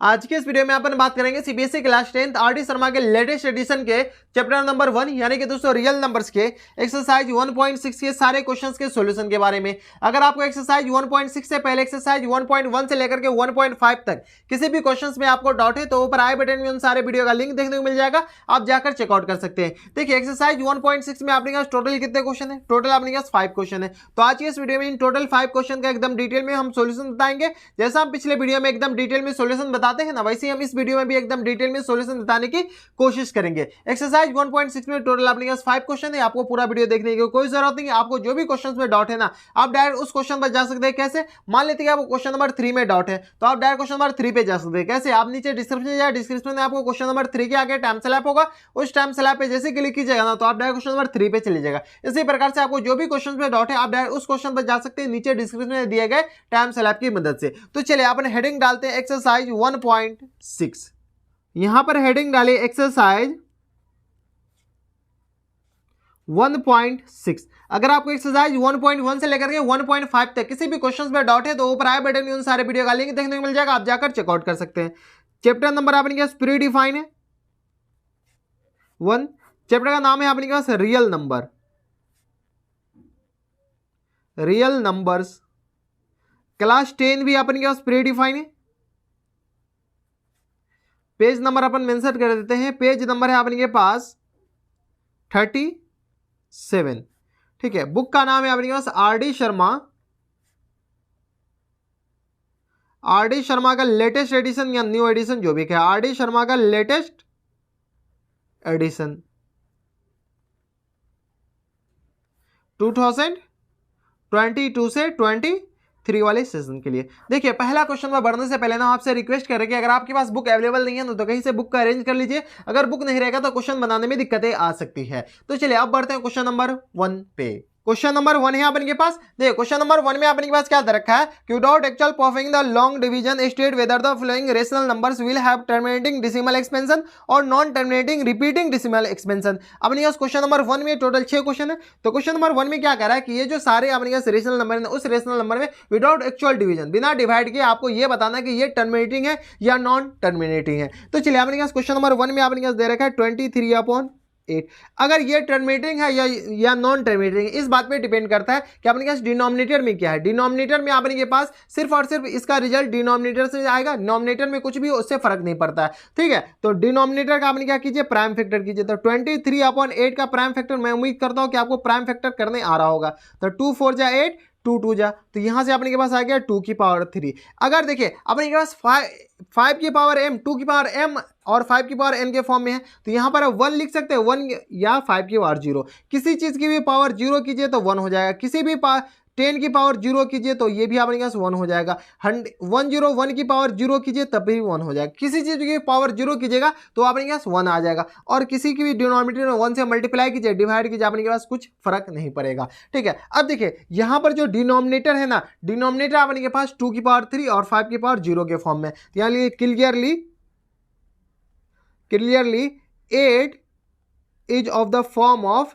आज के इस वीडियो में अपन बात करेंगे CBSE class 10th RD Sharma के लेटेस्ट एडिशन के चैप्टर नंबर 1 यानी कि दोस्तों रियल नंबर्स के एक्सरसाइज 1.6 के सारे क्वेश्चंस के सॉल्यूशन के बारे में। अगर आपको एक्सरसाइज 1.6 से पहले एक्सरसाइज 1.1 से लेकर के 1.5 तक किसी भी क्वेश्चंस में आपको डाउट है तो ऊपर आई बटन में उन सारे वीडियो का लिंक देखने को मिल जाएगा, आप जाकर चेकआउट कर सकते हैं। देखिए एक्सरसाइज 1.6 में आपके पास टोटल कितने क्वेश्चन है? टोटल आपके पास 5 क्वेश्चन है। तो आज की इस वीडियो में इन टोटल 5 क्वेश्चन का एकदम डिटेल में हम सॉल्यूशन बताएंगे। जैसा हम पिछले वीडियो में एकदम डिटेल में सॉल्यूशन बताते हैं ना, वैसे हम इस वीडियो में भी एकदम डिटेल में सॉल्यूशन बताने की कोशिश करेंगे। एक्सरसाइज 1.6 में टोटल आपके पास 5 क्वेश्चन है। आपको पूरा वीडियो देखने की कोई जरूरत नहीं है। आपको जो भी क्वेश्चन में डाउट है ना, आप डायरेक्ट उस क्वेश्चन पर जा सकते हैं। कैसे? मान लेते हैं आपको क्वेश्चन नंबर 3 में डाउट है तो आप डायरेक्ट क्वेश्चन नंबर 3 पे जा सकते हैं। कैसे? आप नीचे डिस्क्रिप्शन जाए, डिस्क्रिप्शन में आपको क्वेश्चन नंबर 3 के आगे टाइम स्लैप होगा, उस टाइम स्लैप पे जैसे क्लिक कीजिएगा ना तो आप डायरेक्ट क्वेश्चन नंबर 3 पे चले जाएगा। इसी प्रकार से आपको जो भी क्वेश्चन में डाउट है आप डायरेक्ट उस क्वेश्चन पर जा सकते हैं नीचे डिस्क्रिप्शन में दिए गए टाइम स्लैप की मदद से। तो चलिए अपन हेडिंग डालते हैं एक्सरसाइज 1.6। यहां पर हेडिंग डालिए एक्सरसाइज 1.6। अगर आपको एक्सरसाइज 1.1 से लेकर के 1.5 तक किसी भी क्वेश्चंस में डाउट है तो ऊपर आई बटन में उन सारे वीडियो का लिंक देखने को मिल जाएगा, आप जाकर चेकआउट कर सकते हैं। चैप्टर नंबर आपके पास प्री डिफाइन है 1। चैप्टर का नाम है आपके पास real number, real numbers. Class 10 भी आपके पास प्री डिफाइन है। पेज नंबर अपन मेंशन कर देते हैं। पेज नंबर है आपके पास 37। ठीक है। बुक का नाम है आपके पास आरडी शर्मा, आरडी शर्मा का लेटेस्ट एडिशन या न्यू एडिशन जो भी है, आरडी शर्मा का लेटेस्ट एडिशन 2022 से 23 वाले सीजन के लिए। देखिए पहला क्वेश्चन में बढ़ने से पहले ना आपसे रिक्वेस्ट करें कि अगर आपके पास बुक अवेलेबल नहीं है ना तो कहीं से बुक का अरेंज कर लीजिए। अगर बुक नहीं रहेगा तो क्वेश्चन बनाने में दिक्कतें आ सकती है। तो चलिए अब बढ़ते हैं क्वेश्चन नंबर 1 पे। क्वेश्चन नंबर 1 है आपके पास। देखिए क्वेश्चन नंबर 1 में आपके पास क्या दे रखा है कि without actual performing the long division state whether the following rational numbers will have terminating decimal expansion और non terminating repeating decimal expansion. अपने पास क्वेश्चन नंबर 1 में टोटल 6 क्वेश्चन है। तो क्वेश्चन नंबर 1 में क्या कह रहा है कि ये जो सारे अपने पास रेशनल नंबर है उस रेशनल नंबर में विदाउट एक्चुअल डिवीजन, बिना डिवाइड किए आपको ये बताना है कि ये टर्मिनेटिंग है या नॉन टर्मिनेटिंग है। तो चलिए अपने पास क्वेश्चन नंबर 1 में अपने पास दे रखा है 23/8। अगर ये टर्मिनेटिंग है या नॉन टर्मिनेटिंग, इस बात पे डिपेंड करता है कि आपके पास डिनोमिनेटर में क्या है। डिनोमिनेटर में आपके पास सिर्फ और सिर्फ इसका रिजल्ट डिनोमिनेटर से आएगा, डिनोमिनेटर में कुछ भी उससे फर्क नहीं पड़ता है। ठीक है। तो डिनोमिनेटर का आपने क्या कीजिए, प्राइम फैक्टर कीजिए। तो 23/8 का प्राइम फैक्टर मैं उम्मीद करता हूं कि आपको प्राइम फैक्टर करने आ रहा होगा। तो 2 4 जा 8, 2 2 जा, तो यहां से अपने के पास आ गया 2 की पावर 3। अगर देखिए अपने के पास 5 की पावर m, 2 की पावर m और 5 की पावर n के फॉर्म में है तो यहां पर 1 लिख सकते हैं, 1 या 5 की पावर 0। किसी चीज की भी पावर 0 कीजिए तो 1 हो जाएगा। किसी भी 10 की पावर 0 कीजिए तो ये भी आपके पास 1 हो जाएगा। 101 की पावर 0 कीजिए तब भी 1 हो जाएगा। किसी चीज की पावर 0 कीजिएगा तो आपके पास 1 आ जाएगा। और किसी की भी डिनोमिनेटर में 1 से मल्टीप्लाई कीजिए, डिवाइड कीजिए, आपके पास कुछ फर्क नहीं पड़ेगा। ठीक है। अब देखिए यहां पर जो डिनोमिनेटर है ना, डिनोमिनेटर आपके पास 2 की पावर 3 और 5 की पावर 0 के फॉर्म में। यानी clearly 8 is of the form of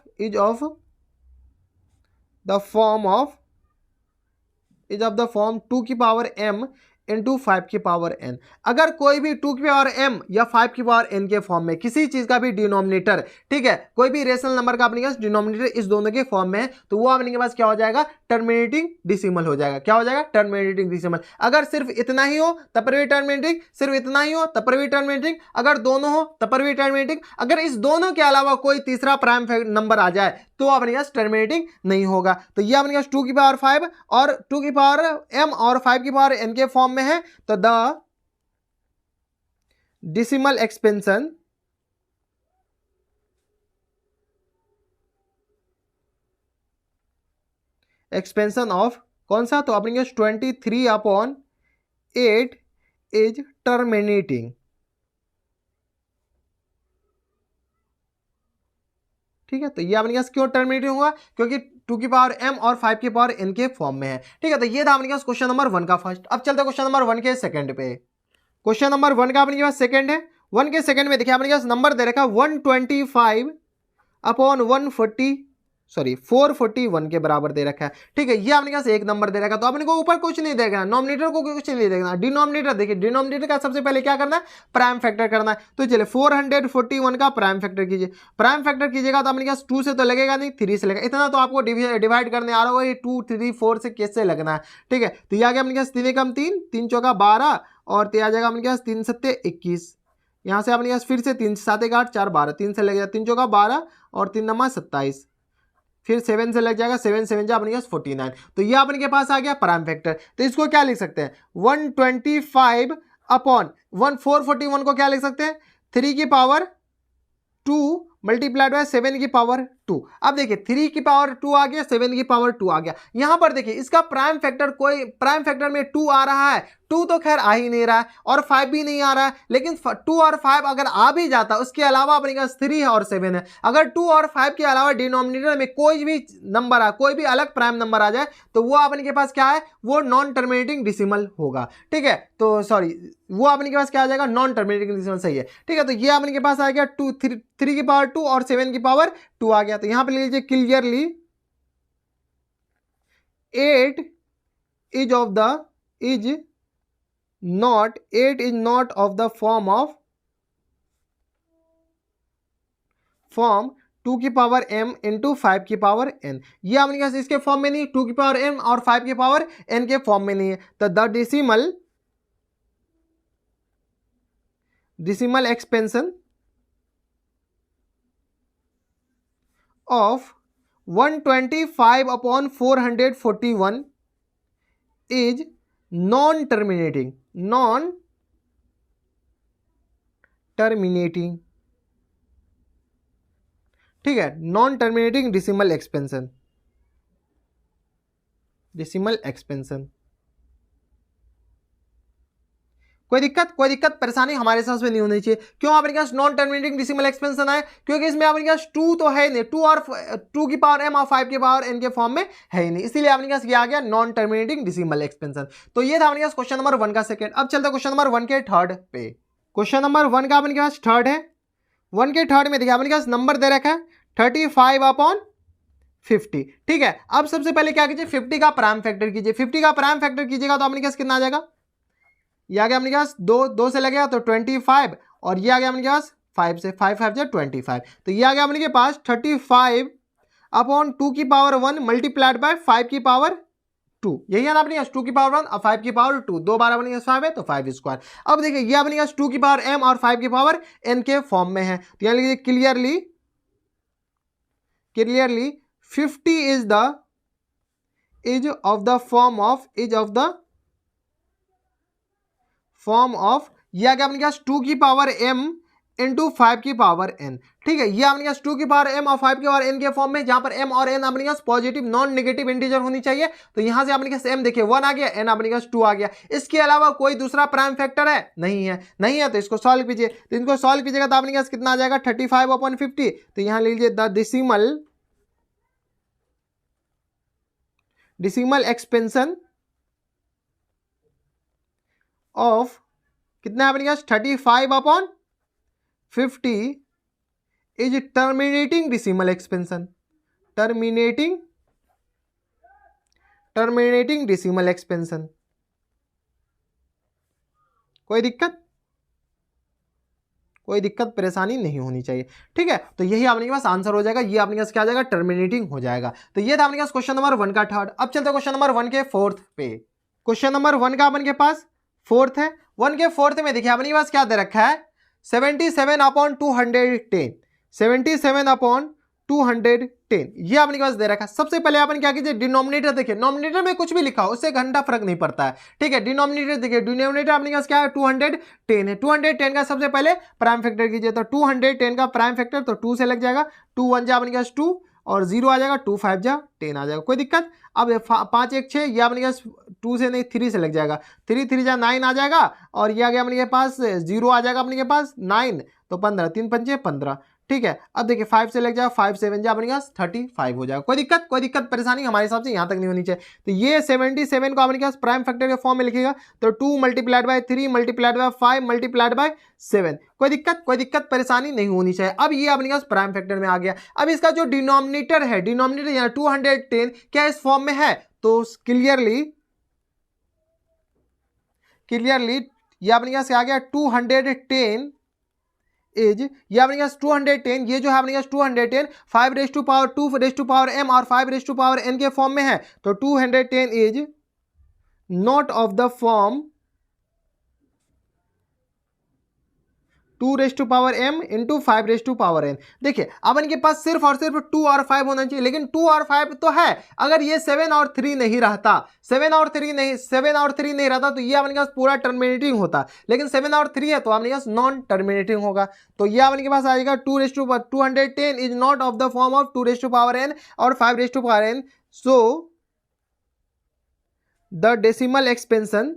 2 की पावर m इंटू 5 की पावर n। अगर कोई भी 2 की पावर m या 5 की पावर n के फॉर्म में किसी चीज का भी डिनोमिनेटर, ठीक है, कोई भी रेशनल नंबर का अपने पास डिनोमिनेटर इस दोनों के फॉर्म में है तो वो अपने पास क्या हो जाएगा, टर्मिनेटिंग डेसिमल हो जाएगा। क्या हो जाएगा, टर्मिनेटिंग डेसिमल। अगर सिर्फ इतना ही हो तब पर भी टर्मिनेटिंग, सिर्फ इतना ही हो तब पर भी टर्मिनेटिंग, अगर दोनों हो तब पर भी टर्मिनेटिंग, अगर इस दोनों के अलावा कोई तीसरा प्राइम नंबर आ जाए तो अपने पास टर्मिनेटिंग नहीं होगा। तो ये अपने पास 2 की पावर 5 और 2 की पावर m और 5 की पावर n के फॉर्म में है। तो द डेसिमल एक्सपेंशन ऑफ कौन सा, तो अपने 23/8 इज टर्मिनेटिंग। ठीक है। तो ये अपने पास क्यों टर्मिनेटिंग हुआ, क्योंकि 2 की पावर m और 5 की पावर n के फॉर्म में है। ठीक है। तो ये था अपने पास क्वेश्चन नंबर 1 का फर्स्ट। अब चलते हैं क्वेश्चन नंबर 1 के सेकंड पे। क्वेश्चन नंबर 1 का अपने पास सेकंड है। 1 के सेकंड में देखिए अपने पास नंबर दे रखा 125/140 सॉरी 441 के बराबर दे रखा है। ठीक है, ये आपने पास एक नंबर दे रखा है, तो अपने को ऊपर कुछ नहीं देखना, नॉमिनेटर को कुछ नहीं देखना, डिनोमिनेटर देखिए, डिनोमिनेटर का सबसे पहले क्या करना है, प्राइम फैक्टर करना है। तो चलिए 441 का प्राइम फैक्टर कीजिए, प्राइम फैक्टर कीजिएगा तो अपने पास 2 से तो लगेगा नहीं, 3 से लगेगा, इतना तो आपको डिवाइड करने आ रहा होगा, ये 2 3 4 से कैसे लगना है। ठीक है, तो ये आ गया अपने पास 3 एकम 3, 3 चौका 12 और आ जाएगा अपने पास 3 सत्ते 21, यहाँ से अपने पास फिर से 3 7 1 8 4 12, 3 से लगेगा 3 चौका 12 और 3 नमा 27, फिर 7 से लग जाएगा 7 7 जा अपने पास 49। तो ये अपने के पास आ गया प्राइम फैक्टर। तो इसको क्या लिख सकते हैं, 125 अपॉन 441 को क्या लिख सकते हैं, 3 की पावर 2 मल्टीप्लाइड बाय 7 की पावर 2। अब देखिए 3 की पावर 2 आ गया, 7 की पावर 2 आ गया। यहां पर देखिए इसका प्राइम फैक्टर, कोई प्राइम फैक्टर में 2 आ रहा है, 2 तो खैर आ ही नहीं रहा है और 5 भी नहीं आ रहा है, लेकिन 2 और 5 अगर आ भी जाता, उसके अलावा अपने पास 3 है और 7 है। अगर 2 और 5 के अलावा डिनोमिनेटर में कोई भी नंबर आ, कोई भी अलग प्राइम नंबर आ जाए, तो वो अपने के पास क्या है, वो नॉन टर्मिनेटिंग डिसिमल होगा। ठीक है, तो सॉरी वो अपने के पास क्या आ जाएगा, नॉन टर्मिनेटिंग डिसिमल, सही है। ठीक है, तो ये अपने के पास आ गया 3 की पावर 2 और 7 की पावर 2 आ गया। तो यहां पे ले लीजिए clearly 8 is not of the form 2 की पावर m इंटू 5 की पावर n। ये अपने पास इसके फॉर्म में नहीं, 2 की पावर m और 5 की पावर n के फॉर्म में नहीं है। तो the decimal expansion of 125 upon 441 is non-terminating ठीक है, नॉन टर्मिनेटिंग डिसिमल एक्सपेंशन, कोई दिक्कत परेशानी हमारे साथ में नहीं होनी चाहिए। क्यों आपके पास नॉन टर्मिनेटिंग डिसिमल एक्सपेंशन है, क्योंकि इसमें आपके पास 2 तो है नहीं, 2 की पावर m और 5 की पावर n के फॉर्म में है ही नहीं, इसीलिए आपके पास ये आ गया नॉन टर्मिनेटिंग डिसिमल एक्सपेंशन। तो ये था आपके पास क्वेश्चन नंबर 1 का सेकंड। अब चलते क्वेश्चन नंबर 1 के थर्ड पे। क्वेश्चन नंबर 1 का आपके पास थर्ड है। 1 के थर्ड में देखिए आपके पास नंबर दे रखा है 35 अपॉन 50। ठीक है, अब सबसे पहले क्या कीजिए, 50 का प्राइम फैक्टर कीजिए। 50 का प्राइम फैक्टर कीजिएगा तो आपके पास कितना आ जाएगा, ये आ गया अपने पास 2 से लगेगा तो 25 और ये आ गया अपने पास 5 से, 5 5 जा 25। तो ये आ गया अपने पास 35 अपॉन 2 की पावर 1 मल्टीप्लाइड बाय 5 की पावर 2। यही है ना अपने पास 2 की पावर 1 और 5 की पावर 2, 2 बार अपने पास 5 है तो 5 स्क्वायर। अब देखिए ये अपने पास 2 की पावर m और 5 की पावर n के फॉर्म में है। तो यहाँ लिखिए clearly 50 is of the form of ये आ गया अपने पास 2 की पावर m इंटू 5 की पावर n। ठीक है, ये अपने पास 2 की पावर m और 5 की पावर n के फॉर्म में, जहां पर m और n अपने पास पॉजिटिव नॉन नेगेटिव इंटीजर होनी चाहिए। तो यहां से अपने पास m देखिए 1 आ गया, n अपने पास 2 आ गया। इसके अलावा कोई दूसरा प्राइम फैक्टर है, नहीं है, तो इसको सॉल्व कीजिए। तो इनको सॉल्व कीजिएगा तो अपने पास कितना आ जाएगा 35 अपॉन 50। तो यहां लीजिए द डिसिमल एक्सपेंशन ऑफ कितना है अपने पास 35 upon 50 is terminating decimal expansion, terminating decimal expansion. कोई दिक्कत परेशानी नहीं होनी चाहिए। ठीक है, तो यही आपके पास आंसर हो जाएगा, ये आपके पास क्या आ जाएगा, टर्मिनेटिंग हो जाएगा। तो ये था आपके पास क्वेश्चन नंबर 1 का थर्ड। अब चलते क्वेश्चन नंबर 1 के फोर्थ पे। क्वेश्चन नंबर 1 का अपन के पास फोर्थ है। 1 के फोर्थ में देखिए अपने पास क्या दे रखा है 77 अपॉन 210, 77 अपॉन 210 ये अपने पास दे रखा है। सबसे पहले अपन क्या कीजिए, डिनोमिनेटर देखिए, नॉमिनेटर में कुछ भी लिखा हो उससे घंटा फर्क नहीं पड़ता है। ठीक है, डिनोमिनेटर देखिए, डिनोमिनेटर अपने पास क्या है 210 है। 210 का सबसे पहले प्राइम फैक्टर कीजिए, तो 210 का प्राइम फैक्टर तो 2 से लग जाएगा, 2 1 जा अपने पास 2 और 0 आ जाएगा, 2 5 जा 10 आ जाएगा। कोई दिक्कत। अब 5 1 6 ये अपने पास 2 से नहीं 3 से लग जाएगा, 3 3 जा 9 आ जाएगा और ये आ गया अपने के पास 0 आ जाएगा अपने के पास 9 तो 15, 3 5 15। ठीक है। अब देखिए 5 से लग जाएगा, 5 7 जा बनेगा 35 हो जाएगा। कोई दिक्कत परेशानी हमारे हिसाब से यहाँ तक नहीं होनी चाहिए। तो ये 77 को आपने क्या प्राइम फैक्टर के फॉर्म में लिखेगा, तो 2 multiplied bye 3 multiplied by 5 multiplied by 7। कोई दिक्कत परेशानी नहीं होनी चाहिए। अब ये अपने पास प्राइम फैक्टर में आ गया। अब इसका जो डिनोमिनेटर है, डिनोमिनेटर यहाँ 210 क्या इस फॉर्म में है, तो क्लियरली ये अपने पास आ गया 210 इज, ये अपने पास 210, ये जो है अपने पास 210 5 raise to power 2 raise to power m और 5 रेज टू पावर n के फॉर्म में है। तो 210 is not of the form 2 raise to power m into 5 raise to power n। देखिए अब इनके पास सिर्फ और सिर्फ 2 और 5 होना चाहिए, लेकिन 2 और 5 तो है। अगर ये 7 और 3 नहीं रहता, 7 और 3 नहीं रहता तो ये अपने पास पूरा टर्मिनेटिंग होता, लेकिन 7 और 3 है तो अपने पास नॉन टर्मिनेटिंग होगा। तो ये अपने पास आएगा 210 is not of the form of 2 raise to power n और 5 raise to power n। So the decimal expansion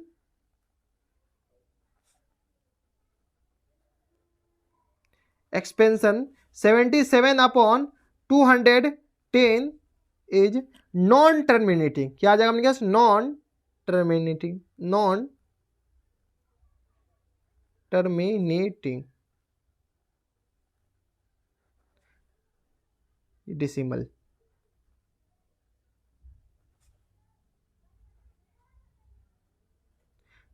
expansion 77 upon 210 is non terminating. क्या आ जाएगा अपने पास, नॉन टर्मिनेटिंग डेसिमल।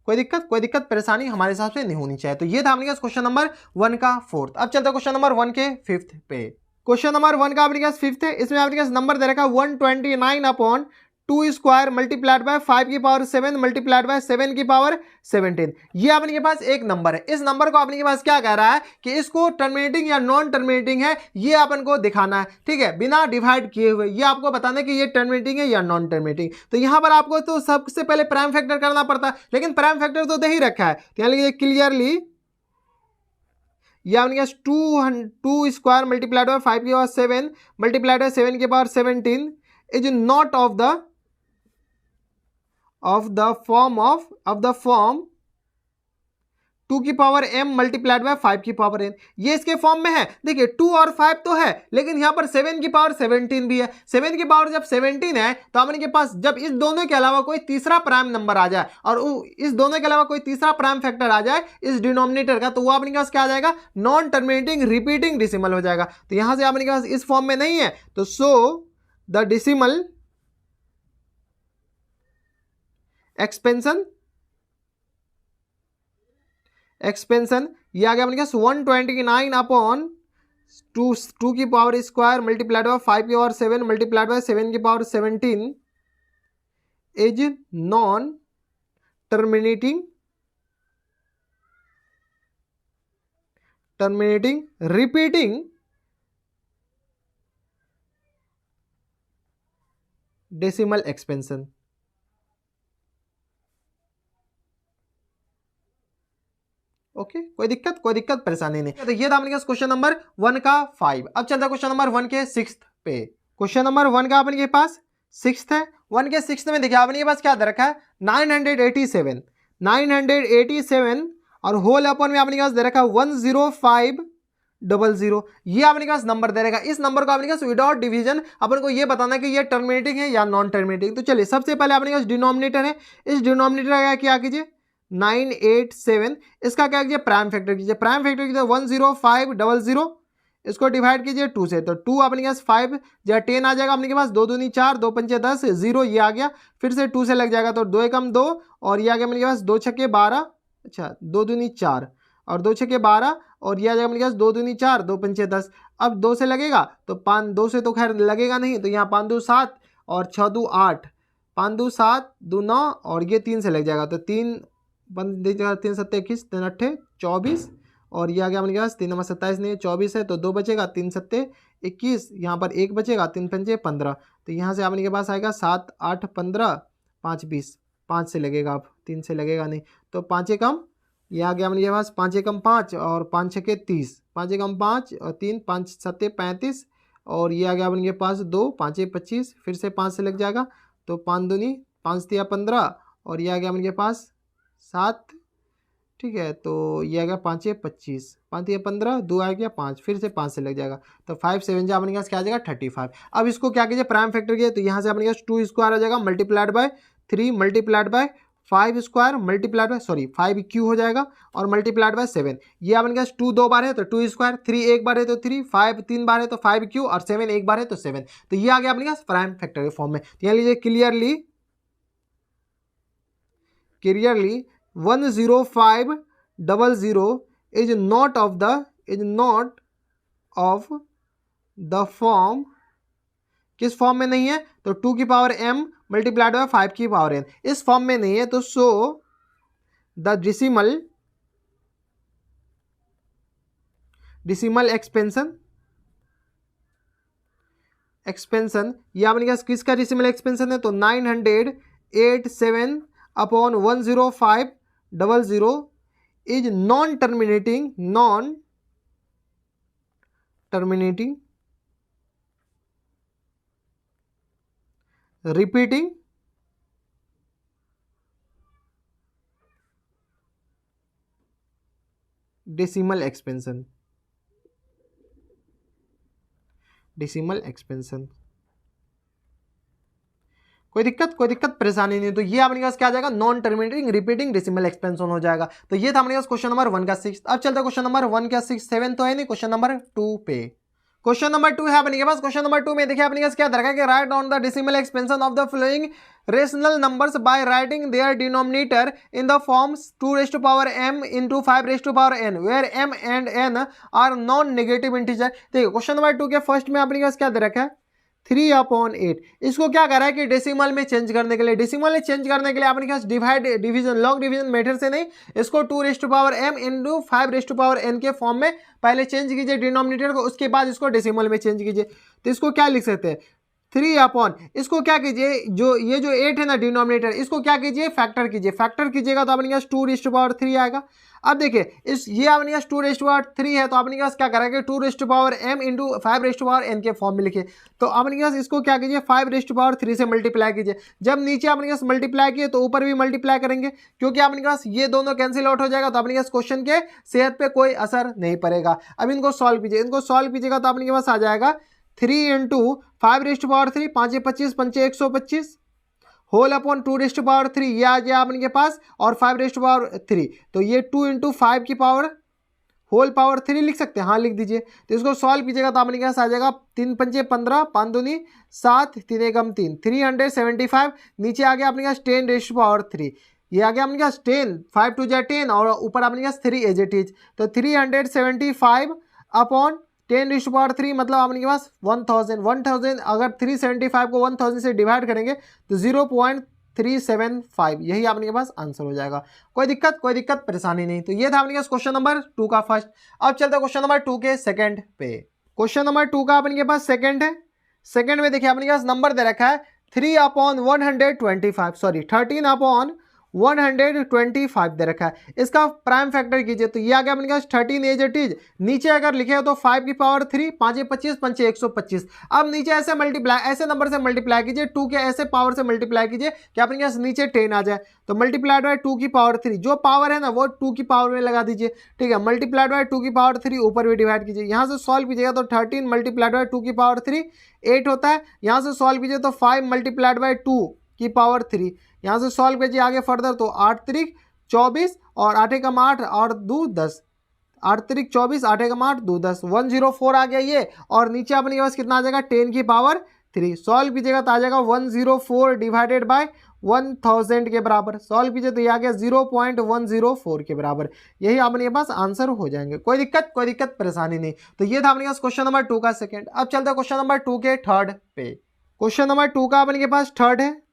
कोई दिक्कत परेशानी हमारे हिसाब से नहीं होनी चाहिए। तो ये था अपने पास क्वेश्चन नंबर 1 का 4th। अब चलते हैं क्वेश्चन नंबर 1 के 5th पे। क्वेश्चन नंबर 1 का अपने पास 5th है। इसमें अपने पास नंबर दे रखा है 129 अपॉन 2 स्क्वायर मल्टीप्लाइड बाय 5 की पावर 7 मल्टीप्लाइड बाय 7 की पावर 17। ये अपने के पास एक नंबर है। इस नंबर को अपने के पास क्या कह रहा है कि इसको टर्मिनेटिंग या नॉन टर्मिनेटिंग है, ये अपन को दिखाना है। ठीक है, बिना डिवाइड किए हुए ये आपको बताना है कि ये टर्मिनेटिंग है या नॉन टर्मिनेटिंग। तो यहां पर आपको तो सबसे पहले प्राइम फैक्टर करना पड़ता है, लेकिन प्राइम फैक्टर तो दे ही रखा है। तो यहाँ लिखिए क्लियरली ये अपने पास 2 स्क्वायर मल्टीप्लाइड बाय 5 की पावर 7 मल्टीप्लाइड बाय 7 की power 17 is not of the form 2 की पावर m मल्टीप्लाइड बाय 5 की पावर n। ये इसके फॉर्म में है। देखिए 2 और 5 तो है, लेकिन यहां पर 7 की पावर 17 भी है। 7 की पावर जब 17 है तो अपने के पास जब इस दोनों के अलावा कोई तीसरा प्राइम नंबर आ जाए और इस दोनों के अलावा कोई तीसरा प्राइम फैक्टर आ जाए इस डिनोमिनेटर का, तो वो अपने पास क्या आ जाएगा, नॉन टर्मिनेटिंग रिपीटिंग डेसिमल हो जाएगा। तो यहां से अपने पास इस फॉर्म में नहीं है, तो सो द डेसिमल एक्सपेंशन ये आ गया अपने पास 129 अपॉन 2 की पावर स्क्वायर मल्टीप्लाइड बाय 5 की पावर 7 मल्टीप्लाइड बाय 7 की power 17 is non terminating repeating decimal expansion. Okay, कोई दिक्कत परेशानी नहीं। तो ये था अपने पास क्वेश्चन नंबर 1 का 5। अब चलता है क्वेश्चन नंबर 1 के 6th पे। क्वेश्चन नंबर 1 का अपने के पास 6th है। 1 के 6th में देखिए अपने के पास क्या दे रखा है, 987 और होल अपॉन में अपने के पास दे रखा है 10500। ये अपने के पास नंबर दे रखा है। इस नंबर को अपने के पास विदाउट डिवीजन अपन को ये बताना है कि ये टर्मिनेटिंग है या नॉन टर्मिनेटिंग। तो चलिए सबसे पहले अपने के पास डिनोमिनेटर है, इस डिनोमिनेटर का क्या कीजिए 987, इसका क्या कीजिए प्राइम फैक्टर कीजिए। प्राइम फैक्टर कीजिए 10500, इसको डिवाइड कीजिए 2 से, तो 2 अपने पास 5 या 10 आ जाएगा अपने के पास, 2 दूनी 4 2 पंचे 10 0 ये आ गया। फिर से 2 से लग जाएगा तो 2 एकम 2 और ये आ गया अपने के पास 2 छक्के 12, अच्छा 2 दूनी 4 और 2 छक्के 12 और ये आ जाएगा अपने के पास 2 दूनी 4 2 पंचे 10। अब 2 से लगेगा तो 5 2 से तो खैर लगेगा नहीं, तो यहाँ 5 2 7 और 6 2 8, 5 2 7 2 9 और ये 3 से लग जाएगा तो 3 3 7 21 3 8 24 और ये आ गया अपने पास 3 नंबर 27 नहीं 24 है तो 2 बचेगा, 3 7 21, यहाँ पर 1 बचेगा, 3 पंचे 15। तो यहाँ से अपने के पास आएगा 7 8 15 5 20, 5 से लगेगा, अब 3 से लगेगा नहीं तो 5 एकम ये आ गया अपने के पास 5 एकम 5 और 5 छक्के 30, 5 एकम 5 और 3 5 7 35 और ये आ गया अपने के पास 2 5 25, फिर से 5 से लग जाएगा तो 5 दूनी 5 तिया 15 और ये आ गया अपने के पास 7, ठीक है, तो ये आ गया 5 या 25, 5 या 15, 2 आ गया 5, फिर से 5 से लग जाएगा, तो 5 7 जा अपने पास क्या आ जाएगा 35। अब इसको क्या कीजिए प्राइम फैक्टर कीजिए, तो यहाँ से अपने पास 2 स्क्वायर हो जाएगा multiplied by 3 multiplied by 5 square multiplied by 5 Q हो जाएगा और मल्टीप्लाइड बाय 7। ये अपने पास 2 2 बार है तो 2 स्क्वायर, 3 एक बार है तो 3, 5 3 बार है तो 5 क्यू और 7 एक बार है तो 7। तो ये आ गया अपने पास प्राइम फैक्टर के फॉर्म में। तो यहाँ लीजिए clearly 10500 is not of the form, किस फॉर्म में नहीं है, तो 2 की पावर m मल्टीप्लाइड बाय 5 की पावर n, इस फॉर्म में नहीं है, तो सो द डिसिमल एक्सपेंशन ये अपने पास किसका डिसिमल एक्सपेंशन है, तो 987 upon 10500 is non terminating repeating decimal expansion. कोई दिक्कत परेशानी नहीं। तो ये अपने पास क्या आ जाएगा non terminating repeating decimal expansion हो जाएगा। तो ये था अपने पास क्वेश्चन नंबर 1 का 6। अब चलता है क्वेश्चन नंबर 1 का 6 7 तो है नहीं, क्वेश्चन नंबर 2 पे। क्वेश्चन नंबर 2 है अपने पास। क्वेश्चन नंबर 2 में देखिए अपने पास क्या दरकार है कि write down the decimal expansion of the following rational numbers by writing their denominator in the forms 2 raised to power m into 5 raised to power n where m and n are non negative integer. देखिए क्वेश्चन नंबर 2 के first में अपने पास क्या दे रखा है 3/8। इसको क्या कर रहा है कि डेसिमल में चेंज करने के लिए, डेसिमल में चेंज करने के लिए अपने पास डिवीजन लॉग डिवीजन मेथड से नहीं, इसको 2 raised to power m into 5 raised to power n के फॉर्म में पहले चेंज कीजिए डिनोमिनेटर को, उसके बाद इसको डेसिमल में चेंज कीजिए। तो इसको क्या लिख सकते हैं 3/, इसको क्या कीजिए जो ये जो 8 है ना डिनोमिनेटर, इसको क्या कीजिए फैक्टर कीजिए, फैक्टर कीजिएगा तो अपने पास 2 raised to power 3 आएगा। अब देखिए इस ये अपने पास 2 raised to power 3 है, तो अपने पास क्या करेंगे 2 raised to power m into 5 raised to power n के फॉर्म में लिखिए। तो अपने पास इसको क्या कीजिए 5 raised to power 3 से मल्टीप्लाई कीजिए। जब नीचे अपने पास मल्टीप्लाई किए तो ऊपर भी मल्टीप्लाई करेंगे, क्योंकि अपने पास ये दोनों कैंसिल आउट हो जाएगा, तो अपने पास क्वेश्चन के सेहत पे कोई असर नहीं पड़ेगा। अब इनको सॉल्व कीजिए, इनको सॉल्व कीजिएगा तो अपने पास आ जाएगा 3 into 5 raised to power 3, 5 25 5 125 whole upon 2 raised to power 3, ये आ गया अपने के पास, और 5 raised to power 3, तो ये 2 into 5 की पावर होल पावर 3 लिख सकते हैं, हाँ लिख दीजिए। तो इसको सॉल्व कीजिएगा तो अपने के पास आ जाएगा 3 पंचे 15, 5 दूनी 7, 3 एकम 3, 375। नीचे आ गया अपने पास 10 raised to power 3, ये आ गया अपने पास 10, 5 2 जा 10 और ऊपर अपने पास 3 एज इट इज, तो 375 अपॉन 10 raised to power 3 मतलब अपने के पास 1000 अगर 375 को 1000 से डिवाइड करेंगे तो 0.375, यही अपने के पास आंसर हो जाएगा। कोई दिक्कत परेशानी नहीं। तो ये था अपने पास क्वेश्चन नंबर 2 का फर्स्ट। अब चलता है क्वेश्चन नंबर 2 के सेकंड पे। क्वेश्चन नंबर 2 का अपने के पास सेकंड है। सेकंड में देखिए अपने के पास नंबर दे रखा है 13/125 दे रखा है। इसका प्राइम फैक्टर कीजिए तो ये आ गया अपने पास 13 एज इट इज, नीचे अगर लिखे तो 5 की पावर 3, 5 25 5 125। अब नीचे ऐसे नंबर से मल्टीप्लाई कीजिए, 2 के ऐसे पावर से मल्टीप्लाई कीजिए कि अपने पास नीचे 10 आ जाए, तो मल्टीप्लाइड बाय 2 की पावर 3, जो पावर है ना वो 2 की पावर में लगा दीजिए, ठीक है। मल्टीप्लाइड बाय 2 की पावर 3 ऊपर भी डिवाइड कीजिए, यहाँ से सॉल्व कीजिएगा तो 13 मल्टीप्लाइड बाय 2 की पावर 3 8 होता है। यहाँ से सॉल्व कीजिए तो 5 मल्टीप्लाइड बाय 2 की पावर 3, यहाँ से सॉल्व कीजिए आगे फर्दर तो 8 3 24 और 8 एकम 8 और 2 10, 8 3 24 8 एकम 8 2 10, 104 आ गया ये, और नीचे अपने पास कितना आ जाएगा 10 की पावर 3। सॉल्व कीजिएगा तो आ जाएगा 104 डिवाइडेड बाय 1000 के बराबर, सॉल्व कीजिए तो ये आ गया 0.104 के बराबर, यही अपने पास आंसर हो जाएंगे। कोई दिक्कत परेशानी नहीं। तो ये था अपने पास क्वेश्चन नंबर 2 का सेकंड। अब चलते हैं क्वेश्चन नंबर 2 के थर्ड पे। क्वेश्चन नंबर 2 का अपने के पास थर्ड है।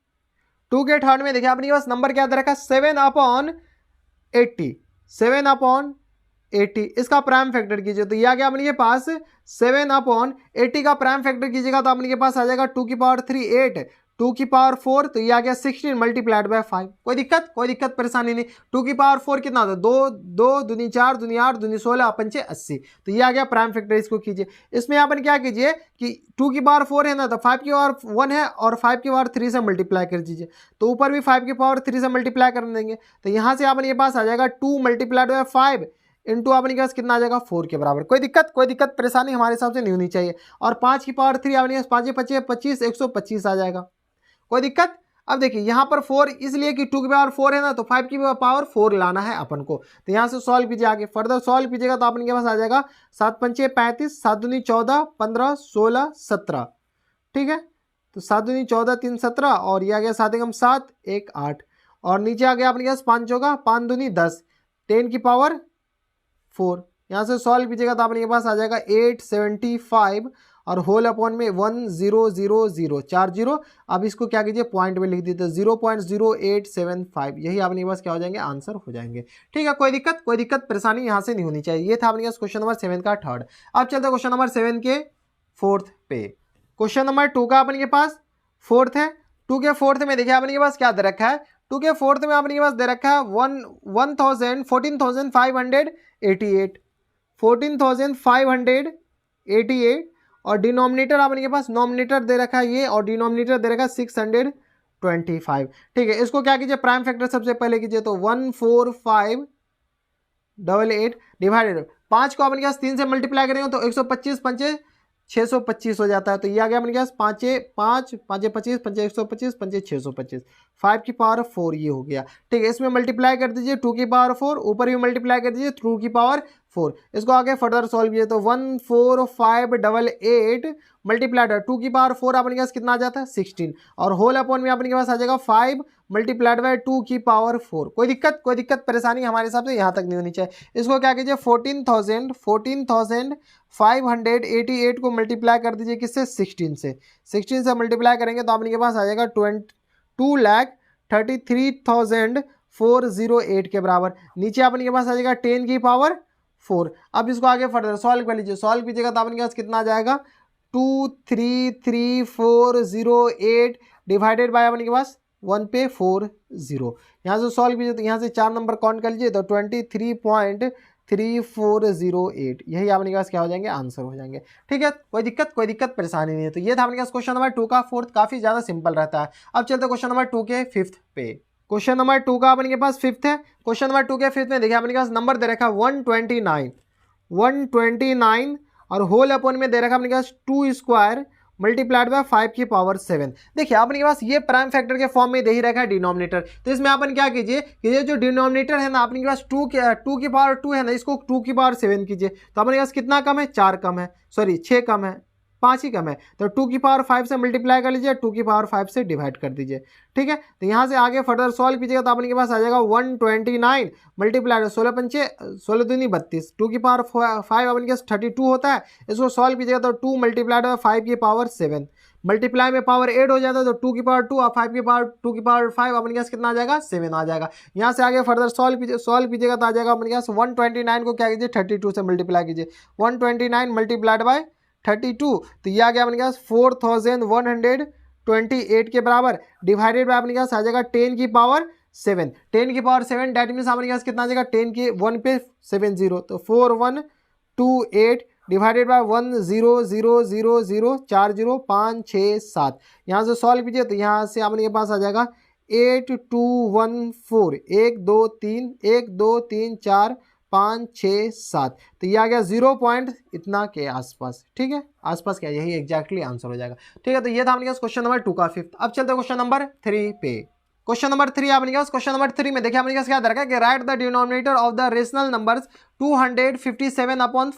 2 के थर्ड में देखिए अपने पास नंबर क्या दे रखा है 7/80, 7/80। इसका प्राइम फैक्टर कीजिए तो ये आ गया अपने के पास 7/80 का प्राइम फैक्टर कीजिएगा तो अपने के पास आ जाएगा 2 की पावर 3 8, 2 की पावर 4, तो ये आ गया 16 मल्टीप्लाइड बाय 5। कोई दिक्कत परेशानी नहीं। 2 की पावर 4 कितना होता है, 2 2 दूनी 4 दूनी 8 दूनी 16 पंचे 80, तो ये आ गया प्राइम फैक्टर। इसको कीजिए। इसमें अपन क्या कीजिए कि 2 की पावर 4 है ना, तो 5 की पावर 1 है और 5 की पावर 3 से मल्टीप्लाई कर दीजिए, तो ऊपर भी 5 की पावर 3 से मल्टीप्लाई कर देंगे, तो यहाँ से अपन के पास आ जाएगा 2 मल्टीप्लाइड बाय 5 इंटू अपने के पास कितना आ जाएगा 4 के बराबर। कोई दिक्कत परेशानी हमारे हिसाब से नहीं होनी चाहिए। और 5 की पावर 3 अपने पास 5 5 25 125 आ जाएगा। कोई दिक्कत। अब देखिए यहाँ पर 4 इसलिए कि 2 की पावर 4 है ना, तो 5 की पावर 4 लाना है अपन को, तो यहाँ से सॉल्व कीजिए। आगे फर्दर सॉल्व कीजिएगा तो अपन के पास आ जाएगा 7 पंचे 35 7 दूनी 14 15 16 17, ठीक है। तो 7 दूनी 14 3 17 और ये आ गया 7 एकम 7 1 8, और नीचे आ गया अपने पास 5 चौका 5 दूनी 10 10 की पावर 4। यहाँ से सॉल्व कीजिएगा तो अपने पास आ जाएगा 875 और होल अपॉन में 1000 4 जीरो। अब इसको क्या कीजिए पॉइंट में लिख दीजिए 0.0875, यही अपने पास क्या हो जाएंगे आंसर हो जाएंगे। ठीक है, कोई दिक्कत परेशानी यहाँ से नहीं होनी चाहिए। ये था अपने पास क्वेश्चन नंबर 7 का थर्ड। अब चलते हैं क्वेश्चन नंबर 7 के फोर्थ पे। क्वेश्चन नंबर 2 का अपने के पास फोर्थ है। 2 के फोर्थ में देखिए अपने के पास क्या दे रखा है। 2 के फोर्थ में अपने के पास दे रखा है 14,588 और डिनोमिनेटर अपने के पास नॉमिनेटर दे रखा है ये, और डिनोमिनेटर दे रखा है 625। ठीक है, इसको क्या कीजिए प्राइम फैक्टर सबसे पहले कीजिए, तो 14588 डिवाइडेड 5 को अपने के पास 3 से मल्टीप्लाई करेंगे तो 125 पंचे 625 हो जाता है, तो ये आ गया अपने पास 5 5 5 25 पंचे 125 पंचे 625 5 की पावर 4 ये हो गया। ठीक है, इसमें मल्टीप्लाई कर दीजिए 2 की पावर 4, ऊपर भी मल्टीप्लाई कर दीजिए 2 की पावर 4। इसको आगे फर्दर सॉल्व कीजिए तो 14588 मल्टीप्लाइड 2 की पावर 4 अपने के पास कितना आ जाता है 16, और होल अपॉन में अपने के पास आ जाएगा 5 मल्टीप्लाइड बाय 2 की पावर 4। कोई दिक्कत परेशानी हमारे हिसाब से यहाँ तक नहीं होनी चाहिए। इसको क्या कीजिए 14,588 को मल्टीप्लाई कर दीजिए किससे 16 से। 16 से मल्टीप्लाई करेंगे तो अपने के पास आ जाएगा 2,33,408 के बराबर। नीचे अपने के पास आ जाएगा 10 की पावर 4। अब इसको आगे फर्दर सॉल्व कर लीजिए। सॉल्व कीजिएगा तो अपने के पास कितना आ जाएगा 233,408 डिवाइडेड बाय अपने के पास 1 पे 40। यहाँ से सॉल्व कीजिए तो यहाँ से 4 नंबर काउंट कर लीजिए तो 23.3408, यही अपने के पास क्या हो जाएंगे आंसर हो जाएंगे। ठीक है, कोई दिक्कत परेशानी नहीं है। तो ये था अपने पास क्वेश्चन नंबर 2 का फोर्थ, काफी ज्यादा सिंपल रहता है। अब चलते हैं क्वेश्चन नंबर 2 के फिफ्थ पे। क्वेश्चन नंबर 2 का अपने के पास फिफ्थ है। क्वेश्चन नंबर 2 के फिफ्थ में देखिए अपने के पास नंबर दे रखा है 129 और होल अपॉन में दे रखा है अपने के पास 2 स्क्वायर मल्टीप्लाइड बाय 5 की पावर 7। देखिए अपने के पास ये प्राइम फैक्टर के फॉर्म में दे ही रखा है डिनोमिनेटर, तो इसमें अपन क्या कीजिए कि ये जो डिनोमिनेटर है ना अपने के पास 2 की पावर 2 है ना, इसको 2 की पावर 7 कीजिए, तो अपने के पास कितना कम है 4 कम है, सॉरी 6 कम है, 5 ही कम है, तो 2 की पावर 5 से मल्टीप्लाई कर लीजिए, 2 की पावर 5 से डिवाइड कर दीजिए। ठीक है, तो यहाँ से आगे फर्दर सॉल्व कीजिएगा तो अपने के पास आ जाएगा 129 मल्टीप्लाइड 16 पंचे 16 दूनी 32, 2 की पावर 5 अपने के पास 32 होता है। इसको सॉल्व कीजिएगा तो 2 मल्टीप्लाइड 5 की पावर 7, मल्टीप्लाई में पावर 8 हो जाता है तो 2 की पावर 2 और 5 की पावर 2 की पावर 5 अपने के पास कितना आ जाएगा 7 आ जाएगा। यहाँ से आगे फर्दर सॉल्व कीजिएगा तो आ जाएगा अपने पास 129 को क्या कीजिए 32 से मल्टीप्लाई कीजिए, 129 मल्टीप्लाइड बाय 32, तो ये आ गया अपने पास 4128 के बराबर डिवाइडेड बाय अपने पास आ जाएगा 10 की पावर 7, 10 की पावर 7 डेट मीन्स अपने पास कितना आ जाएगा 10 के 1 पे 70, तो 4128 डिवाइडेड बाय 1000040 यहाँ से सॉल्व कीजिए तो यहाँ से अपने के पास आ जाएगा 8214 1 2 3 4 5 6 7, तो ये आ गया 0 पॉइंट इतना के आसपास। ठीक है, आसपास क्या यही एग्जैक्टली आंसर हो जाएगा। ठीक है, तो ये था अपने पास क्वेश्चन नंबर 2 का फिफ्थ। अब चलते हैं क्वेश्चन नंबर 3 पे। क्वेश्चन नंबर 3 आपने पास क्वेश्चन नंबर 3 में देखिए अपने पास क्या दरकार कि right the denominator of the rational numbers 257 upon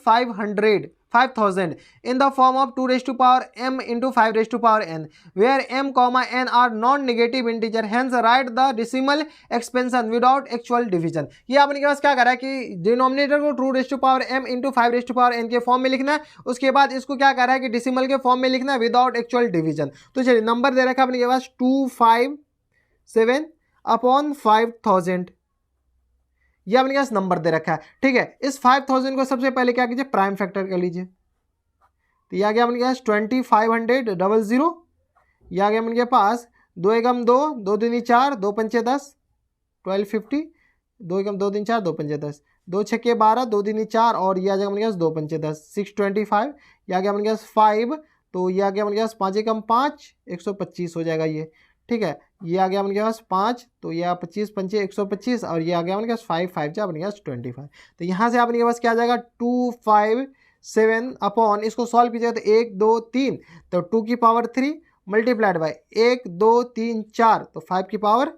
5000 in the form of 2 raised to power m into 5 raised to power n, where m comma n are non-negative integer, hence write the decimal expansion without actual division। ये आपने के पास क्या करा है कि denominator को 2 raised to power m into 5 raised to power n के form में लिखना है, उसके बाद इसको क्या करा है कि डिसिमल के फॉर्म में लिखना है विदाउट एक्चुअल डिवीजन। तो चलिए नंबर दे रखा है अपने के पास 257 अपॉन 5000, ये अपने पास नंबर दे रखा है। ठीक है, इस 5000 को सबसे पहले क्या कीजिए प्राइम फैक्टर कर लीजिए, तो ये आ गया अपने पास 2500, ये आ गया अपने पास 2 एकम 2, 2 दूनी 4, 2 पंचे 10, 1250, 2 एकम 2 तीन 4, 2 पंचे 10, 2 छक्के 12, 2 दूनी 4 और ये आ जाएगा अपने पास 2 पंचे 10, 625। ये आ गया अपने पास 5, तो ये आ गया अपने पास 5 एकम 5, 125 हो जाएगा ये। ठीक है, ये आ गया अपने पास 5, तो ये 25 पंचे 125 और ये आ गया अपने पास 5 5 जा अपने पास 25। तो यहाँ से अपने पास क्या आ जाएगा 257 अपॉन, इसको सॉल्व कीजिएगा तो 1 2 3, तो 2 की पावर 3 मल्टीप्लाइड बाय 1 2 3 4, तो 5 की पावर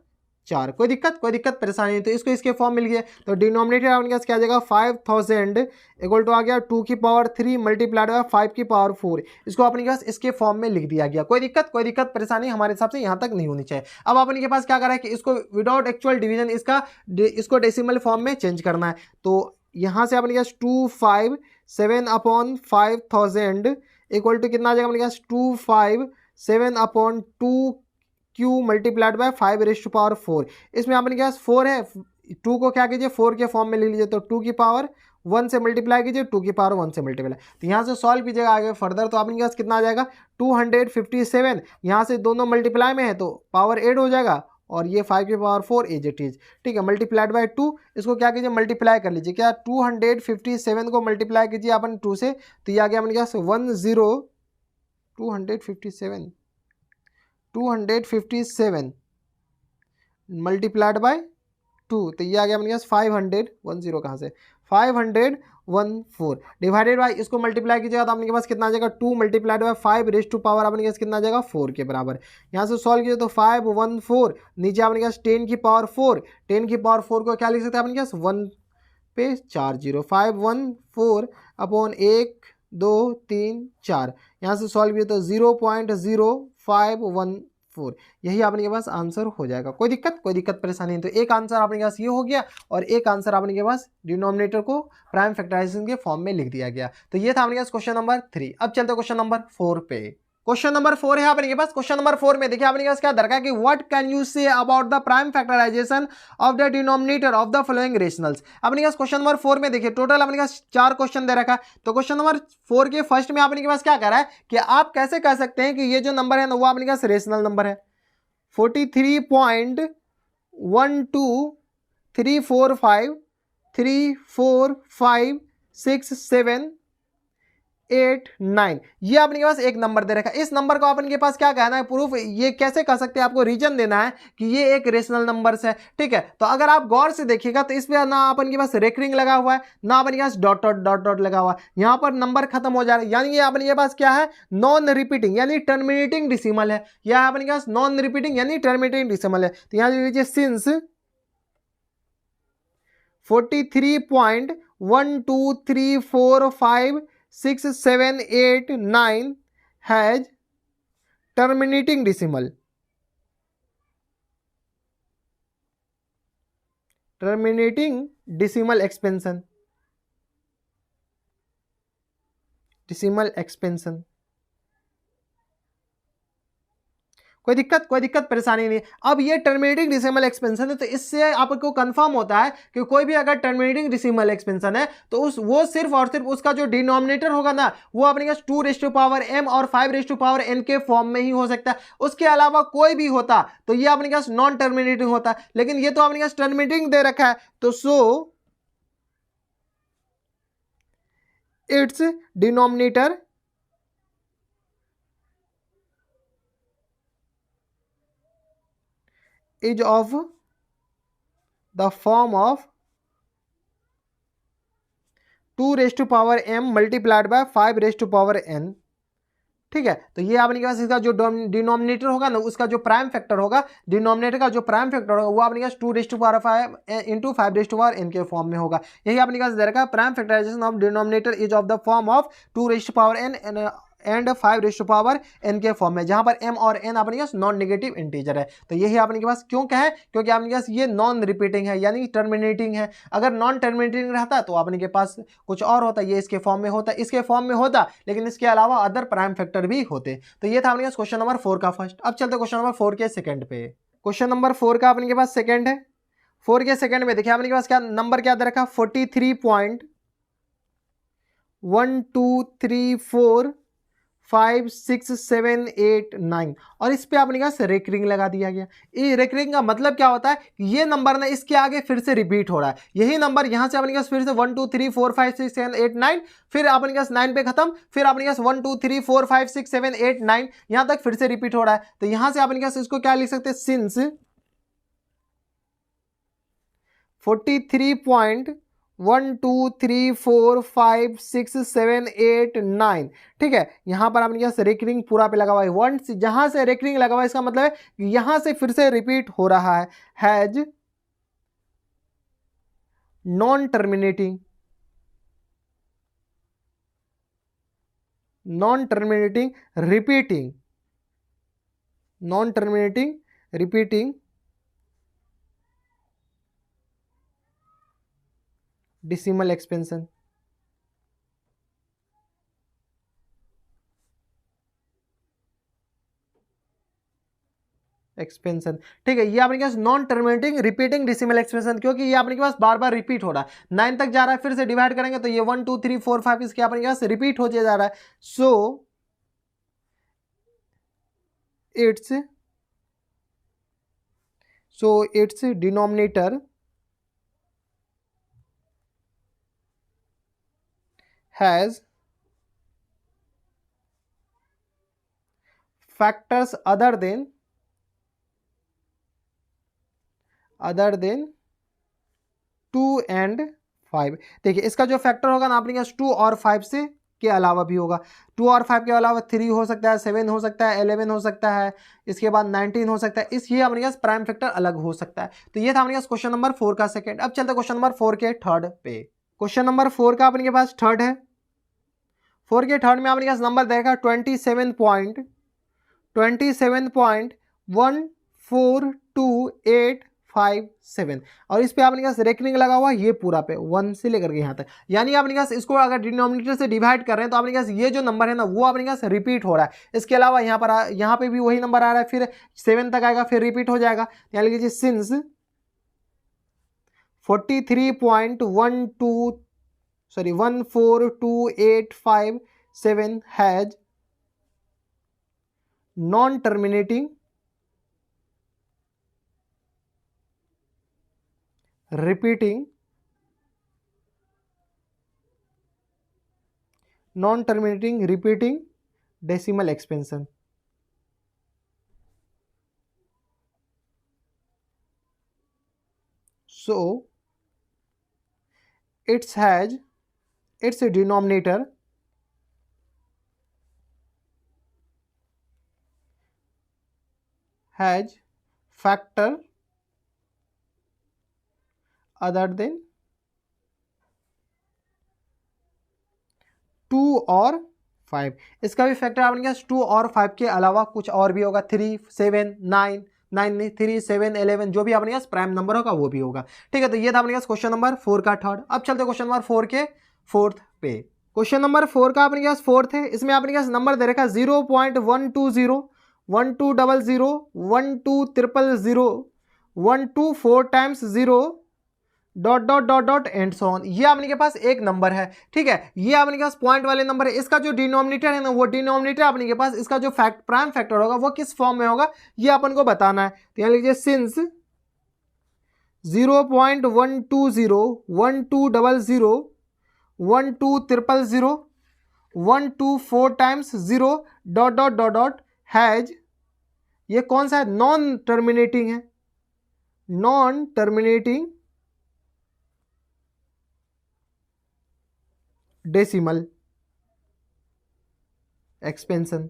4। कोई दिक्कत परेशानी नहीं, तो इसको इसके फॉर्म मिल गया। तो डिनोमिनेटर आपके पास क्या आ जाएगा 5000 इक्वल टू आ गया 2 की पावर 3 मल्टीप्लाइड बाय 5 की पावर 4। इसको अपने पास इसके फॉर्म में लिख दिया गया। कोई दिक्कत परेशानी हमारे हिसाब से यहाँ तक नहीं होनी चाहिए। अब अपने के पास क्या करा है कि इसको विदाउट एक्चुअल डिवीजन इसको डेसिमल फॉर्म में चेंज करना है। तो यहाँ से अपने पास 257 अपॉन 5000 इक्वल टू कितना आ जाएगा अपने पास 257 upon 2 Q multiplied by 5 raise to power 4। इसमें अपने पास 4 है, 2 को क्या कीजिए 4 के फॉर्म में ले लीजिए, तो 2 की पावर 1 से मल्टीप्लाई कीजिए, 2 की पावर 1 से मल्टीप्लाई। तो यहाँ से सॉल्व कीजिएगा आगे फर्दर, तो अपने पास कितना आ जाएगा 257। यहाँ से दोनों मल्टीप्लाई में है तो पावर 8 हो जाएगा और ये 5 की पावर 4 एज इट इज। ठीक है, मल्टीप्लाइड बाय 2, इसको क्या कीजिए मल्टीप्लाई कर लीजिए। क्या 257 को मल्टीप्लाई कीजिए अपन 2 से, तो ये आ गया अपने पास 257 मल्टीप्लाइड बाय 2, तो ये आ गया अपने पास 500 कहाँ से 514 डिवाइडेड बाय, इसको मल्टीप्लाई कीजिएगा तो अपने के पास कितना आ जाएगा 2 multiplied by 5 raise to power अपने के पास कितना आ जाएगा 4 के बराबर। यहाँ से सॉल्व कीजिए तो 514 नीचे अपने के पास 10 की पावर 4, 10 की पावर 4 को क्या लिख सकते हैं अपने के पास 1 पे 4 0, 514 अपॉन 1 2 3 4। यहाँ से सॉल्व किया तो 0.0514, यही आपने के पास आंसर हो जाएगा। कोई दिक्कत परेशानी नहीं। तो एक आंसर आपने के पास ये हो गया और एक आंसर आपने के पास डिनोमिनेटर को प्राइम फैक्टराइजेशन के फॉर्म में लिख दिया गया। तो ये था आपने के पास क्वेश्चन नंबर 3। अब चलते क्वेश्चन नंबर 4 पे। क्वेश्चन नंबर 4 है आपने के पास। क्वेश्चन नंबर 4 में देखिए आपने के पास क्या दरकार कि what can you say about the prime factorisation of the denominator of the following rationals. अपने के पास क्वेश्चन नंबर 4 में देखिए टोटल अपने के पास 4 क्वेश्चन दे रखा है। तो क्वेश्चन नंबर 4 के फर्स्ट में आपने के पास क्या करा है कि आप कैसे कह सकते हैं कि ये जो नंबर है ना वो आपने के पास रेशनल नंबर है। 43.12345 8 9, ये अपने के पास एक नंबर दे रखा है। इस नंबर को अपन के पास क्या कहना है प्रूफ, ये कैसे कह सकते हैं, आपको रीजन देना है कि ये एक रेशनल नंबर है। ठीक है, तो अगर आप गौर से देखिएगा तो इसमें ना अपन के पास रेकरिंग लगा हुआ है ना अपन के पास डॉट डॉट डॉट डॉट लगा हुआ है। यहाँ पर नंबर खत्म हो जा रहा है, यानी ये अपने के पास क्या है नॉन रिपीटिंग यानी टर्मिनेटिंग डिसिमल है। यह अपने के पास नॉन रिपीटिंग यानी टर्मिनेटिंग डिसिमल है। तो यहाँ लीजिए since 43.12345 6 7 8 9 has terminating decimal expansion। कोई दिक्कत परेशानी नहीं। अब ये टर्मिनेटिंग डिसिमल एक्सपेंशन है तो इससे आपको कंफर्म होता है कि कोई भी अगर टर्मिनेटिंग डिसिमल एक्सपेंशन है तो वो सिर्फ और सिर्फ उसका जो डिनोमिनेटर होगा ना वो अपने पास 2m और 5n के फॉर्म में ही हो सकता है। उसके अलावा कोई भी होता तो ये अपने पास नॉन टर्मिनेटिंग होता, लेकिन ये तो अपने पास टर्मिनेटिंग दे रखा है। तो so it's denominator is of the form of 2m multiplied by 5n। ठीक है, तो ये आपने के पास इसका जो डिनोमिनेटर होगा ना उसका जो प्राइम फैक्टर होगा, डिनोमिनेटर का जो प्राइम फैक्टर होगा वो आपने के पास 2 इंटू 5n के फॉर्म में होगा। यही आपने के पास दे रखा है prime factorisation of denominator is of the form of 2n and 5n के फॉर्म में, जहां पर m और n अपने पास नॉन नेगेटिव इंटीजर है। तो यही आपने के पास क्यों कहे, क्योंकि आपने के पास ये नॉन रिपीटिंग है यानी टर्मिनेटिंग है। अगर नॉन टर्मिनेटिंग रहता तो आपने के पास कुछ और होता, ये इसके फॉर्म में होता, इसके फॉर्म में होता, लेकिन इसके अलावा अदर प्राइम फैक्टर भी होते। तो ये था अपने पास क्वेश्चन नंबर 4 का फर्स्ट। अब चलते क्वेश्चन नंबर 4 के सेकंड पे। क्वेश्चन नंबर 4 का अपने के पास सेकंड है। 4 के सेकंड में देखिए अपने के पास क्या नंबर क्या दे रखा 43.1234 5 6 7 8 9 और इस पे अपने पास रेकरिंग लगा दिया गया। ये रेकरिंग का मतलब क्या होता है, ये नंबर ना इसके आगे फिर से रिपीट हो रहा है। यही नंबर यहाँ से अपने पास फिर से 1 2 3 4 5 6 7 8 9, फिर अपने पास 9 पे खत्म, फिर अपने पास 1 2 3 4 5 6 7 8 9 यहाँ तक फिर से रिपीट हो रहा है। तो यहाँ से अपने पास इसको क्या लिख सकते हैं, सिंस 43.1 2 3 4 5 6 7 8 9, ठीक है। यहां पर आपने यहाँ से रेकरिंग पूरा पे लगा हुआ है, वन जहां से रेकरिंग लगा हुआ है इसका मतलब है यहां से फिर से रिपीट हो रहा है। Has non terminating, non terminating repeating, non terminating repeating decimal expansion. Expansion, ठीक है। ये आपके पास non terminating repeating decimal expansion, क्योंकि ये आपके पास बार बार रिपीट हो रहा है, 9 तक जा रहा है, फिर से डिवाइड करेंगे तो ये 1 2 3 4 5 इसके आपके पास रिपीट हो जा रहा है। So it's denominator has factors other than 2 and 5। देखिए इसका जो फैक्टर होगा ना आपके पास 2 और 5 से के अलावा भी होगा। 2 और 5 के अलावा 3 हो सकता है, 7 हो सकता है, 11 हो सकता है, इसके बाद 19 हो सकता है। इस ये अपने पास प्राइम फैक्टर अलग हो सकता है। तो ये था अपने पास क्वेश्चन नंबर 4 का सेकंड। अब चलते क्वेश्चन नंबर 4 के थर्ड पे। क्वेश्चन नंबर 4 का अपने पास थर्ड है। 4 के थर्ड में अपने पास नंबर देगा 27.14285 और इस पे आपने पास रेकरिंग लगा हुआ ये पूरा पे 1 से लेकर के यहाँ तक, यानी आपने पास इसको अगर डिनोमिनेटर से डिवाइड कर रहे हैं तो आपने पास ये जो नंबर है ना वो आपने पास रिपीट हो रहा है। इसके अलावा यहाँ पे भी वही नंबर आ रहा है, फिर 7 तक आएगा, फिर रिपीट हो जाएगा। यानी लीजिए since 14285 has non terminating repeating non-terminating repeating decimal expansion। So its denominator has factor other than 2 और 5। इसका भी फैक्टर आपने कहा 2 और 5 के अलावा कुछ और भी होगा, 3 7 9 9 नहीं 3 7 11 जो भी अपने पास प्राइम नंबर होगा वो भी होगा। ठीक है, तो ये था अपने पास क्वेश्चन नंबर 4 का थर्ड। अब चलते क्वेश्चन नंबर 4 के फोर्थ पे। क्वेश्चन नंबर 4 का अपने पास फोर्थ है। इसमें अपने पास नंबर दे रखा 0.120 1200 1200 124 times 0 dot dot dot dot and so on. ये आपने के पास एक नंबर है, ठीक है। ये आपने के पास पॉइंट वाले नंबर है। इसका जो डिनोमिनेटर है ना वो डिनोमिनेटर आपने के पास इसका जो प्राइम फैक्टर होगा वो किस फॉर्म में होगा ये अपन को बताना है। तो यहाँ लीजिए since 0.120 1200 12000 124 times 0 dot dot dot dot has, ये कौन सा है, नॉन टर्मिनेटिंग है, नॉन टर्मिनेटिंग डेसिमल एक्सपेंशन।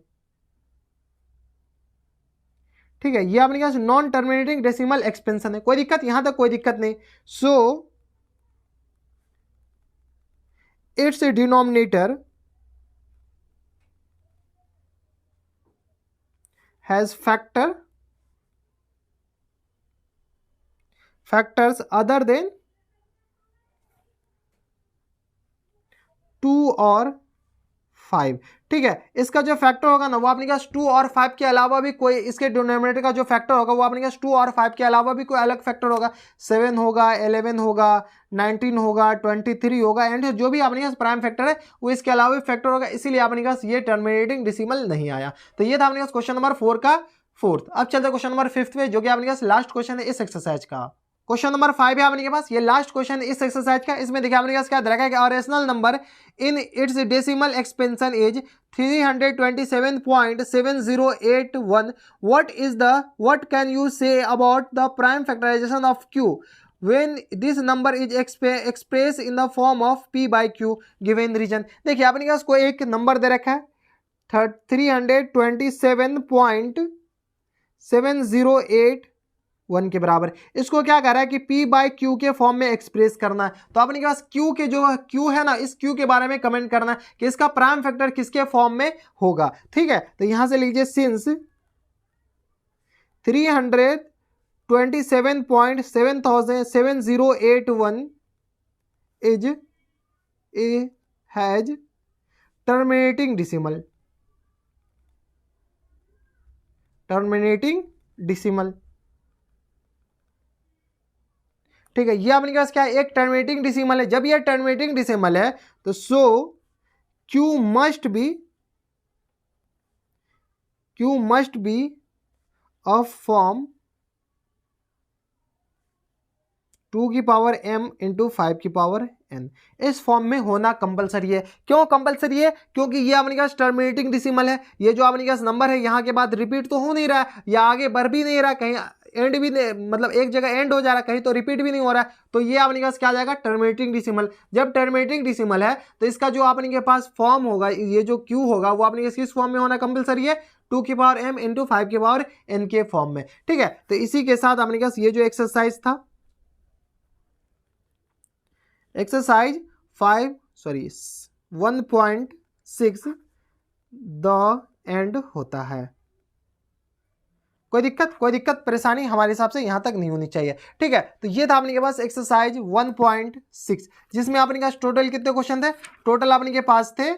ठीक है, ये आपने कहा नॉन टर्मिनेटिंग डेसिमल एक्सपेंशन है। कोई दिक्कत, यहां तक कोई दिक्कत नहीं। So it's denominator has factors other than 2 और 5। ठीक है, इसका जो फैक्टर होगा ना वो अपने पास 2 और 5 के अलावा भी कोई, इसके डिनोमिनेटर का जो फैक्टर होगा वो अपने पास 2 और 5 के अलावा भी कोई अलग फैक्टर होगा। 7 होगा, 11 होगा, 19 होगा, 23 होगा, एंड जो भी अपने पास प्राइम फैक्टर है वो इसके अलावा भी फैक्टर होगा, इसीलिए अपने पास ये टर्मिनेटिंग डेसिमल नहीं आया। तो ये था अपने पास क्वेश्चन नंबर 4 का फोर्थ। अब चलते हैं क्वेश्चन नंबर 5 पे, जो कि अपने पास लास्ट क्वेश्चन है इस एक्सरसाइज का। क्वेश्चन नंबर 5 है अपने के पास, ये लास्ट क्वेश्चन इस एक्सरसाइज का। इसमें देखिए अपने पास क्या दे रखा है कि rational number in its decimal expansion is 327.7081। What can you say about the prime factorisation of Q when this number is expressed in the form of p by q given region। देखिए अपने पास कोई एक number दे रखा है 327.7081 के बराबर। इसको क्या कर रहा है कि p बाई क्यू के फॉर्म में एक्सप्रेस करना है। तो अपने पास q के जो q है ना, इस q के बारे में कमेंट करना है कि इसका प्राइम फैक्टर किसके फॉर्म में होगा। ठीक है, तो यहां से लीजिए since 327.7081 is has terminating decimal। ठीक है, ये अपने पास क्या है, एक टर्मिनेटिंग डेसिमल है। जब ये टर्मिनेटिंग डेसिमल है तो सो Q must be of form 2 की पावर m इंटू 5 की पावर n। इस फॉर्म में होना कंपलसरी है। क्यों कंपलसरी है? क्योंकि ये अपने पास टर्मिनेटिंग डेसिमल है। ये जो अपने पास नंबर है यहाँ के बाद रिपीट तो हो नहीं रहा है, या आगे बढ़ भी नहीं रहा, कहीं एंड भी नहीं, मतलब एक जगह एंड हो जा रहा है, कहीं तो रिपीट भी नहीं हो रहा है। तो ये अपने पास क्या आ जाएगा, टर्मिनेटिंग डेसिमल। जब टर्मिनेटिंग डेसिमल है तो इसका जो अपने के पास फॉर्म होगा, ये जो क्यू होगा वो अपने किस फॉर्म में होना कंपलसरी है, 2 की पावर m इंटू 5 की पावर n के फॉर्म में। ठीक है, तो इसी के साथ अपने पास ये जो एक्सरसाइज था, एक्सरसाइज 1.6 द एंड होता है। कोई दिक्कत परेशानी हमारे हिसाब से यहां तक नहीं होनी चाहिए। ठीक है, तो ये था अपने के पास एक्सरसाइज 1.6, जिसमें अपने पास टोटल कितने क्वेश्चन थे, टोटल अपने के पास थे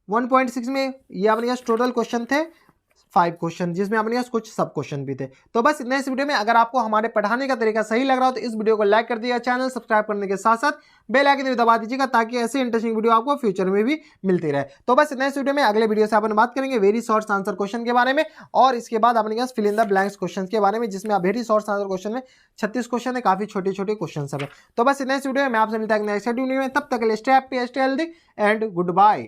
1.6 में ये अपने पास टोटल क्वेश्चन थे 5 क्वेश्चन, जिसमें अपने पास कुछ सब क्वेश्चन भी थे। तो बस इतना इस वीडियो में। अगर आपको हमारे पढ़ाने का तरीका सही लग रहा हो तो इस वीडियो को लाइक कर दीजिएगा, चैनल सब्सक्राइब करने के साथ साथ बेल आइकन भी दबा दीजिएगा, ताकि ऐसे इंटरेस्टिंग वीडियो आपको फ्यूचर में भी मिलती रहे। तो बस इतना इस वीडियो में। अगले वीडियो से अपन बात करेंगे वेरी शॉर्ट आंसर क्वेश्चन के बारे में, और इसके बाद अपने पास fill in the blanks question के बारे में, जिसमें वेरी शॉर्ट आंसर क्वेश्चन में 36 क्वेश्चन है, काफी छोटे छोटे क्वेश्चन सब है। तो बस इतना इस वीडियो में। मैं आपसे मिलता है नेक्स्ट वीडियो में, तब तक के लिए stay happy, stay healthy and good bye.